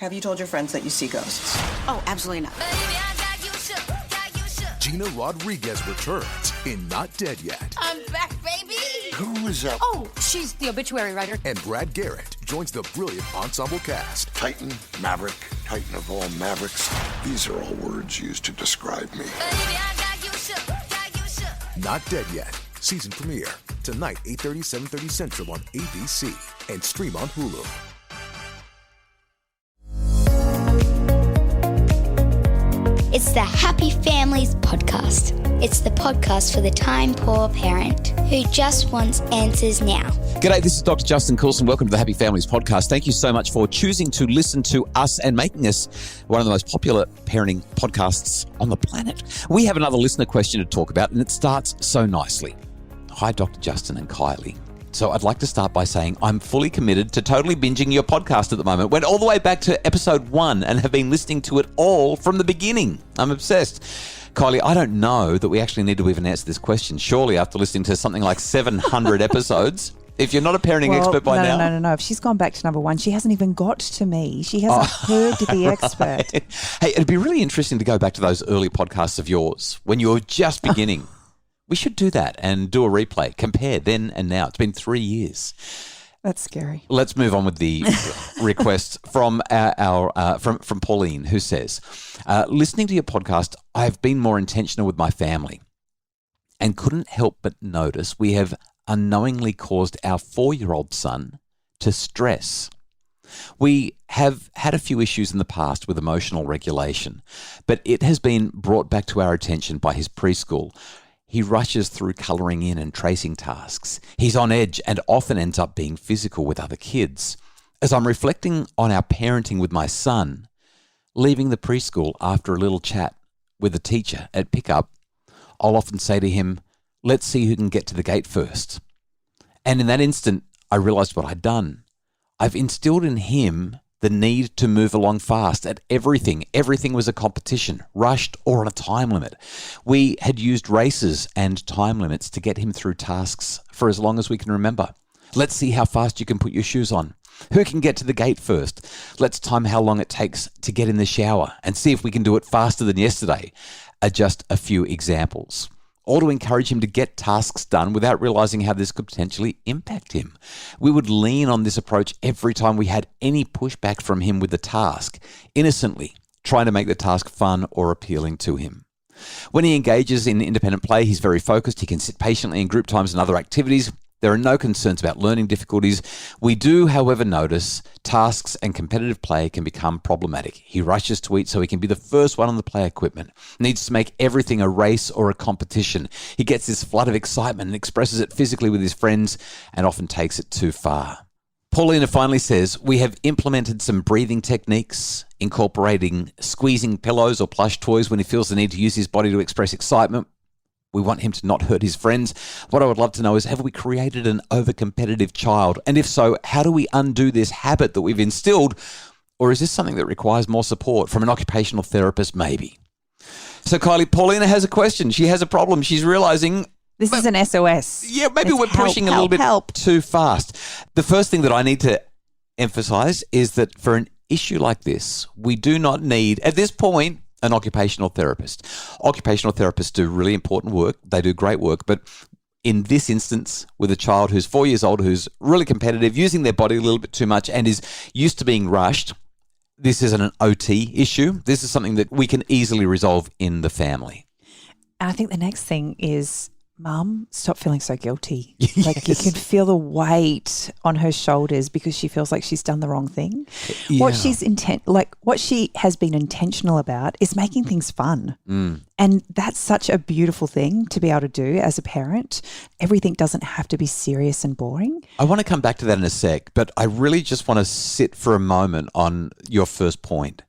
have you told your friends that you see ghosts? Oh, absolutely not. Gina Rodriguez returns in Not Dead Yet. I'm back, baby. Who is that? Oh, she's the obituary writer. And Brad Garrett joins the brilliant ensemble cast. Titan, Maverick, Titan of all Mavericks. These are all words used to describe me. Not Dead Yet. Season premiere. Tonight, 8:30, 7:30 Central on ABC. And stream on Hulu. It's the Happy Families podcast. It's the podcast for the time-poor parent who just wants answers now. G'day, this is Dr. Justin Coulson. Welcome to the Happy Families podcast. Thank you so much for choosing to listen to us and making us one of the most popular parenting podcasts on the planet. We have another listener question to talk about, and it starts so nicely. Hi, Dr. Justin and Kylie. So I'd like to start by saying I'm fully committed to totally binging your podcast at the moment. Went all the way back to episode 1 and have been listening to it all from the beginning. I'm obsessed. Kylie, I don't know that we actually need to even answer this question. Surely after listening to something like 700 episodes, if you're not a parenting expert by now. No. If she's gone back to number 1, she hasn't even got to me. She hasn't heard the expert. Hey, it'd be really interesting to go back to those early podcasts of yours when you were just beginning. We should do that and do a replay. Compare then and now. It's been 3 years. That's scary. Let's move on with the request from from Pauline, who says, listening to your podcast, I've been more intentional with my family and couldn't help but notice we have unknowingly caused our 4-year-old son to stress. We have had a few issues in the past with emotional regulation, but it has been brought back to our attention by his preschool. He rushes through colouring in and tracing tasks. He's on edge and often ends up being physical with other kids. As I'm reflecting on our parenting with my son, leaving the preschool after a little chat with the teacher at pickup, I'll often say to him, let's see who can get to the gate first. And in that instant, I realised what I'd done. I've instilled in him the need to move along fast at everything. Everything was a competition, rushed or on a time limit. We had used races and time limits to get him through tasks for as long as we can remember. Let's see how fast you can put your shoes on. Who can get to the gate first? Let's time how long it takes to get in the shower and see if we can do it faster than yesterday. Just a few examples. Or to encourage him to get tasks done without realizing how this could potentially impact him. We would lean on this approach every time we had any pushback from him with the task, innocently trying to make the task fun or appealing to him. When he engages in independent play, he's very focused. He can sit patiently in group times and other activities. There are no concerns about learning difficulties. We do, however, notice tasks and competitive play can become problematic. He rushes to eat so he can be the first one on the play equipment, needs to make everything a race or a competition. He gets this flood of excitement and expresses it physically with his friends and often takes it too far. Paulina finally says, we have implemented some breathing techniques, incorporating squeezing pillows or plush toys when he feels the need to use his body to express excitement. We want him to not hurt his friends. What I would love to know is, have we created an over-competitive child? And if so, how do we undo this habit that we've instilled? Or is this something that requires more support from an occupational therapist, maybe? So, Kylie, Paulina has a question. She has a problem. She's realizing... This is an SOS. Yeah, maybe we're pushing a little bit too fast. The first thing that I need to emphasize is that for an issue like this, we do not need, at this point, an occupational therapist. Occupational therapists do really important work. They do great work. But in this instance, with a child who's 4 years old, who's really competitive, using their body a little bit too much and is used to being rushed, this isn't an OT issue. This is something that we can easily resolve in the family. And I think the next thing is, Mum, stop feeling so guilty. Yes. Like you can feel the weight on her shoulders because she feels like she's done the wrong thing. Yeah. What she has been intentional about is making things fun. And that's such a beautiful thing to be able to do as a parent. Everything doesn't have to be serious and boring. I want to come back to that in a sec, but I really just want to sit for a moment on your first point.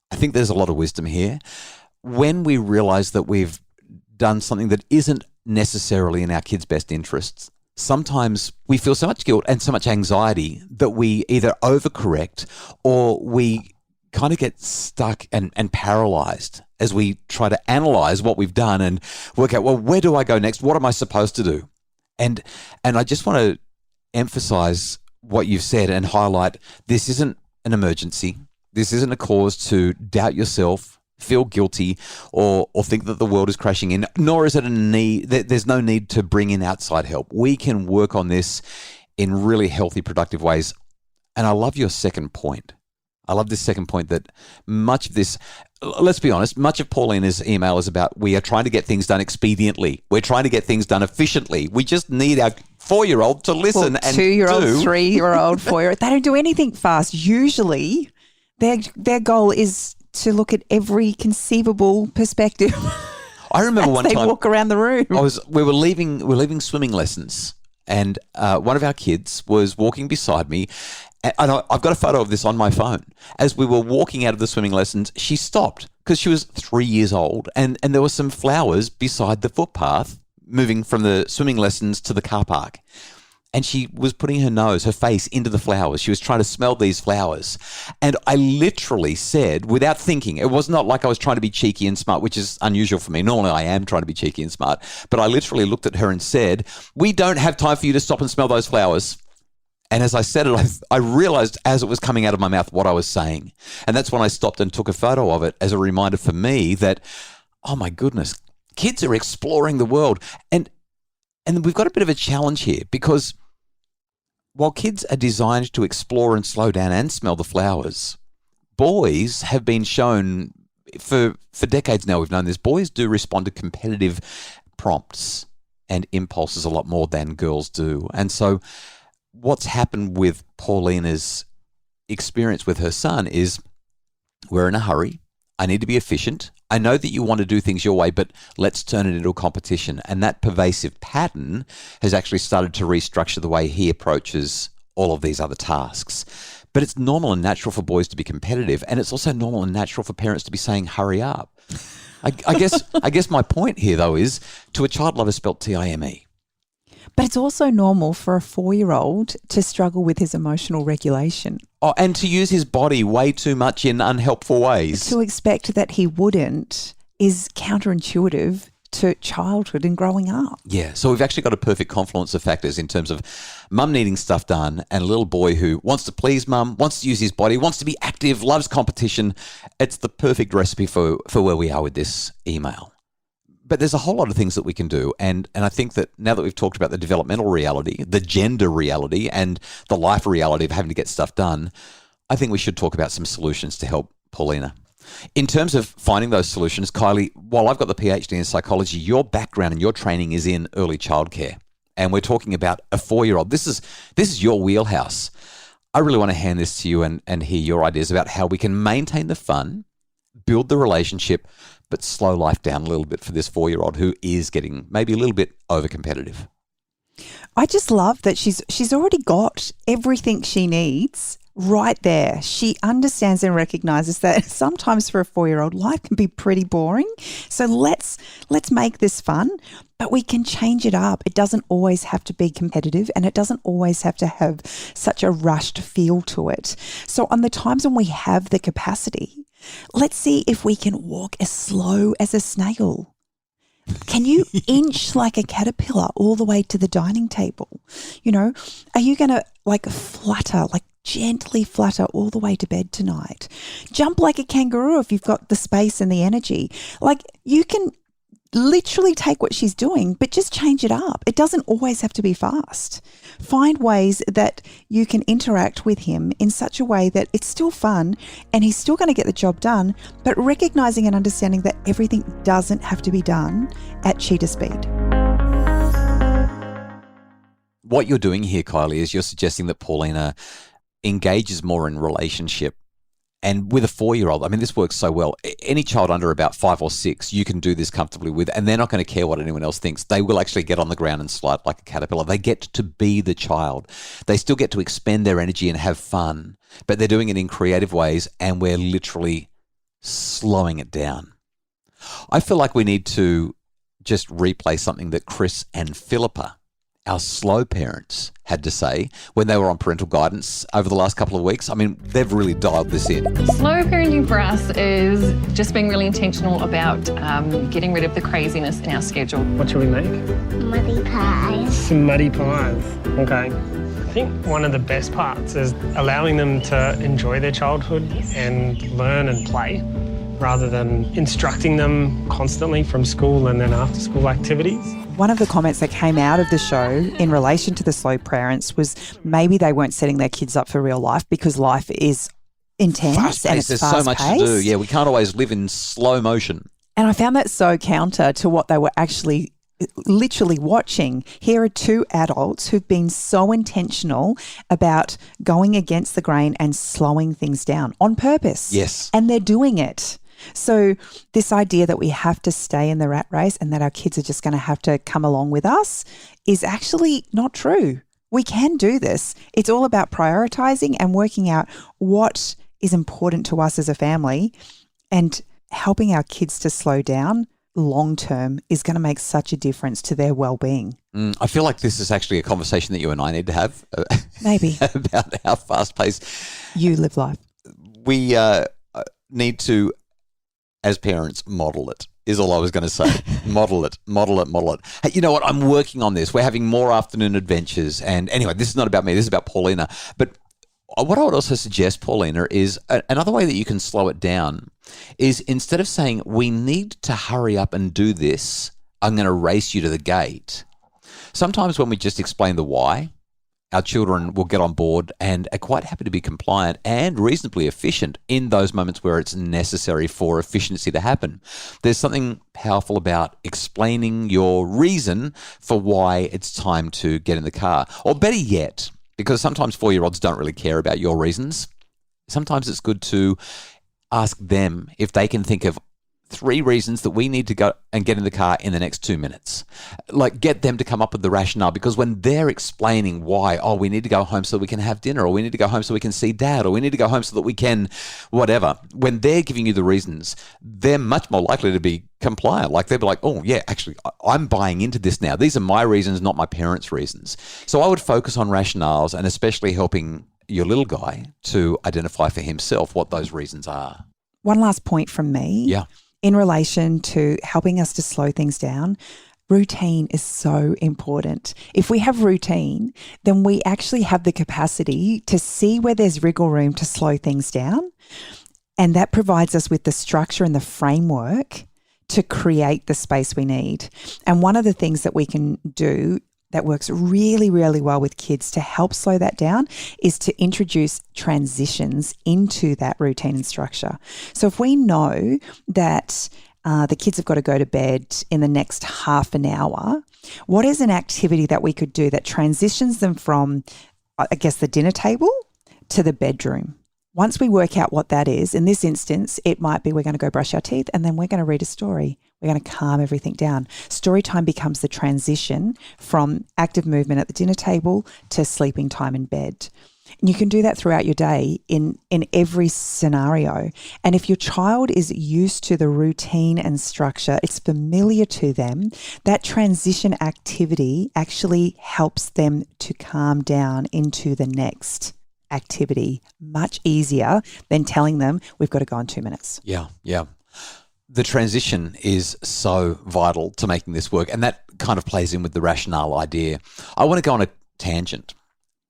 I think there's a lot of wisdom here. When we realize that we've done something that isn't necessarily in our kids' best interests, sometimes we feel so much guilt and so much anxiety that we either overcorrect or we kind of get stuck and paralyzed as we try to analyze what we've done and work out, well, where do I go next? What am I supposed to do? And I just want to emphasize what you've said and highlight this isn't an emergency. This isn't a cause to doubt yourself, feel guilty, or think that the world is crashing in, nor is it a need. There's no need to bring in outside help. We can work on this in really healthy, productive ways. And I love your second point. I love this second point that much of this, let's be honest, much of Paulina's email is about we are trying to get things done expediently. We're trying to get things done efficiently. We just need our 4-year-old to listen and 2-year-old, do. 3-year-old, 4-year-old. They don't do anything fast. Usually their goal is to look at every conceivable perspective. I remember as one they time walk around the room. we were leaving swimming lessons, and one of our kids was walking beside me. And I've got a photo of this on my phone. As we were walking out of the swimming lessons, she stopped because she was 3 years old, and there were some flowers beside the footpath moving from the swimming lessons to the car park. And she was putting her face into the flowers. She was trying to smell these flowers. And I literally said, without thinking, it was not like I was trying to be cheeky and smart, which is unusual for me. Normally I am trying to be cheeky and smart. But I literally looked at her and said, "We don't have time for you to stop and smell those flowers." And as I said it, I realized as it was coming out of my mouth what I was saying. And that's when I stopped and took a photo of it as a reminder for me that, oh my goodness, kids are exploring the world. And we've got a bit of a challenge here, because while kids are designed to explore and slow down and smell the flowers, boys have been shown, for decades now we've known this, boys do respond to competitive prompts and impulses a lot more than girls do. And so what's happened with Paulina's experience with her son is, we're in a hurry. I need to be efficient. I know that you want to do things your way, but let's turn it into a competition. And that pervasive pattern has actually started to restructure the way he approaches all of these other tasks. But it's normal and natural for boys to be competitive, and it's also normal and natural for parents to be saying, hurry up. I guess my point here, though, is to a child lover spelt T-I-M-E. But it's also normal for a 4-year-old to struggle with his emotional regulation. Oh, and to use his body way too much in unhelpful ways. To expect that he wouldn't is counterintuitive to childhood and growing up. Yeah, so we've actually got a perfect confluence of factors in terms of mum needing stuff done and a little boy who wants to please mum, wants to use his body, wants to be active, loves competition. It's the perfect recipe for where we are with this email. But there's a whole lot of things that we can do. And I think that now that we've talked about the developmental reality, the gender reality, and the life reality of having to get stuff done, I think we should talk about some solutions to help Paulina. In terms of finding those solutions, Kylie, while I've got the PhD in psychology, your background and your training is in early childcare. And we're talking about a 4-year-old. This is your wheelhouse. I really want to hand this to you and hear your ideas about how we can maintain the fun, build the relationship, but slow life down a little bit for this 4-year-old who is getting maybe a little bit over-competitive. I just love that she's already got everything she needs right there. She understands and recognizes that sometimes for a 4-year-old, life can be pretty boring. So let's make this fun, but we can change it up. It doesn't always have to be competitive, and it doesn't always have to have such a rushed feel to it. So on the times when we have the capacity, let's see if we can walk as slow as a snail. Can you inch like a caterpillar all the way to the dining table? You know, are you going to gently flutter all the way to bed tonight? Jump like a kangaroo if you've got the space and the energy. Like, you can literally take what she's doing, but just change it up. It doesn't always have to be fast. Find ways that you can interact with him in such a way that it's still fun and he's still going to get the job done, but recognizing and understanding that everything doesn't have to be done at cheetah speed. What you're doing here, Kylie, is you're suggesting that Paulina engages more in relationship. And with a 4-year-old, I mean, this works so well. Any child under about 5 or 6, you can do this comfortably with, and they're not going to care what anyone else thinks. They will actually get on the ground and slide like a caterpillar. They get to be the child. They still get to expend their energy and have fun, but they're doing it in creative ways, and we're literally slowing it down. I feel like we need to just replay something that Chris and Philippa, our slow parents, had to say when they were on parental guidance over the last couple of weeks. I mean, they've really dialed this in. Slow parenting for us is just being really intentional about getting rid of the craziness in our schedule. What should we make? Muddy pies. Some muddy pies. Okay. think one of the best parts is allowing them to enjoy their childhood and learn and play rather than instructing them constantly from school and then after school activities. One of the comments that came out of the show in relation to the slow parents was maybe they weren't setting their kids up for real life because life is intense and it's There's fast-paced. so much to do. Yeah, we can't always live in slow motion. And I found that so counter to what they were actually literally watching. Here are two adults who've been so intentional about going against the grain and slowing things down on purpose. Yes. And they're doing it. So this idea that we have to stay in the rat race and that our kids are just going to have to come along with us is actually not true. We can do this. It's all about prioritizing and working out what is important to us as a family, and helping our kids to slow down long term is going to make such a difference to their well-being. I feel like this is actually a conversation that you and I need to have. Maybe. About how fast-paced You live life. we need to, as parents, model it, is all I was going to say. Model it. Hey, you know what? I'm working on this. We're having more afternoon adventures. And anyway, this is not about me. This is about Paulina. But what I would also suggest, Paulina, is another way that you can slow it down is instead of saying, we need to hurry up and do this, I'm going to race you to the gate. Sometimes when we just explain the why, our children will get on board and are quite happy to be compliant and reasonably efficient in those moments where it's necessary for efficiency to happen. There's something powerful about explaining your reason for why it's time to get in the car. Or better yet, because sometimes 4-year-olds don't really care about your reasons, sometimes it's good to ask them if they can think of 3 reasons that we need to go and get in the car in the next 2 minutes. Like, get them to come up with the rationale, because when they're explaining why, oh, we need to go home so we can have dinner, or we need to go home so we can see dad, or we need to go home so that we can whatever, when they're giving you the reasons, they're much more likely to be compliant. Like, they'll be like, oh yeah, actually I'm buying into this now. These are my reasons, not my parents' reasons. So I would focus on rationales, and especially helping your little guy to identify for himself what those reasons are. One last point from me. Yeah. In relation to helping us to slow things down, routine is so important. If we have routine, then we actually have the capacity to see where there's wriggle room to slow things down. And that provides us with the structure and the framework to create the space we need. And one of the things that we can do that works really, really well with kids to help slow that down is to introduce transitions into that routine and structure. So if we know that the kids have got to go to bed in the next half an hour, what is an activity that we could do that transitions them from, I guess, the dinner table to the bedroom? Once we work out what that is, in this instance, it might be we're going to go brush our teeth and then we're going to read a story. We're going to calm everything down. Story time becomes the transition from active movement at the dinner table to sleeping time in bed. And you can do that throughout your day in every scenario. And if your child is used to the routine and structure, it's familiar to them, that transition activity actually helps them to calm down into the next activity much easier than telling them we've got to go in 2 minutes. Yeah. The transition is so vital to making this work, and that kind of plays in with the rationale idea. I want to go on a tangent.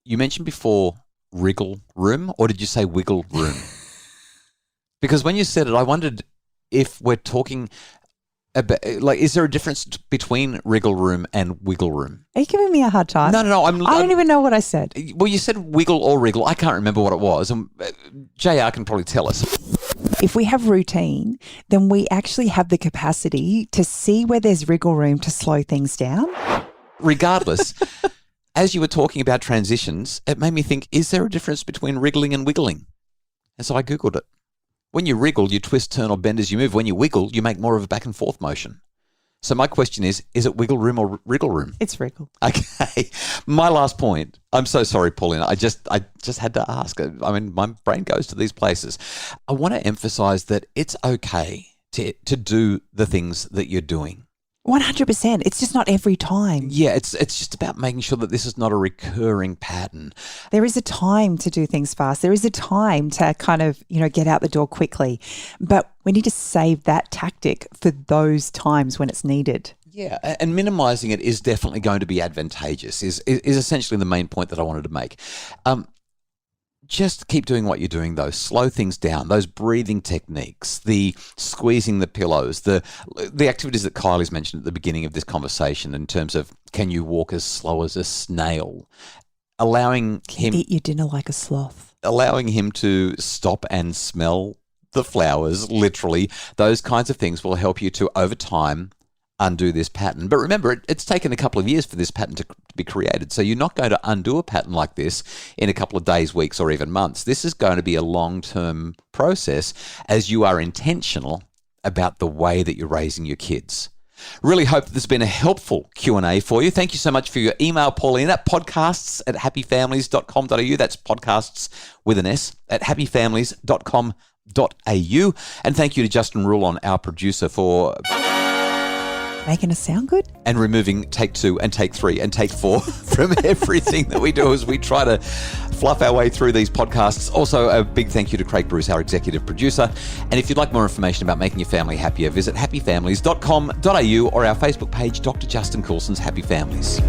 You mentioned before wriggle room, or did you say wiggle room? Because when you said it, I wondered if we're talking about, like, is there a difference between wriggle room and wiggle room? Are you giving me a hard time? No. I don't even know what I said. Well, you said wiggle or wriggle. I can't remember what it was. And JR can probably tell us. If we have routine, then we actually have the capacity to see where there's wriggle room to slow things down. Regardless, as you were talking about transitions, it made me think, is there a difference between wriggling and wiggling? And so I Googled it. When you wriggle, you twist, turn, or bend as you move. When you wiggle, you make more of a back and forth motion. So my question is it wiggle room or wriggle room? It's wriggle. Okay. My last point. I'm so sorry, Paulina. I just had to ask. I mean, my brain goes to these places. I want to emphasize that it's okay to do the things that you're doing. 100%. It's just not every time. Yeah, it's just about making sure that this is not a recurring pattern. There is a time to do things fast. There is a time to kind of, get out the door quickly. But we need to save that tactic for those times when it's needed. Yeah, and minimising it is definitely going to be advantageous, is essentially the main point that I wanted to make. Just keep doing what you're doing, though. Slow things down. Those breathing techniques, the squeezing the pillows, the activities that Kylie's mentioned at the beginning of this conversation in terms of can you walk as slow as a snail, allowing him... Eat your dinner like a sloth. Allowing him to stop and smell the flowers, literally. Those kinds of things will help you to, over time, undo this pattern. But remember, it's taken a couple of years for this pattern to be created. So you're not going to undo a pattern like this in a couple of days, weeks, or even months. This is going to be a long-term process as you are intentional about the way that you're raising your kids. Really hope that this has been a helpful Q&A for you. Thank you so much for your email, Pauline, at podcasts@happyfamilies.com.au. That's podcasts with an S at happyfamilies.com.au. And thank you to Justin Rulon, our producer, for... making us sound good? And removing take 2 and take 3 and take 4 from everything that we do as we try to fluff our way through these podcasts. Also, a big thank you to Craig Bruce, our executive producer. And if you'd like more information about making your family happier, visit happyfamilies.com.au or our Facebook page, Dr. Justin Coulson's Happy Families.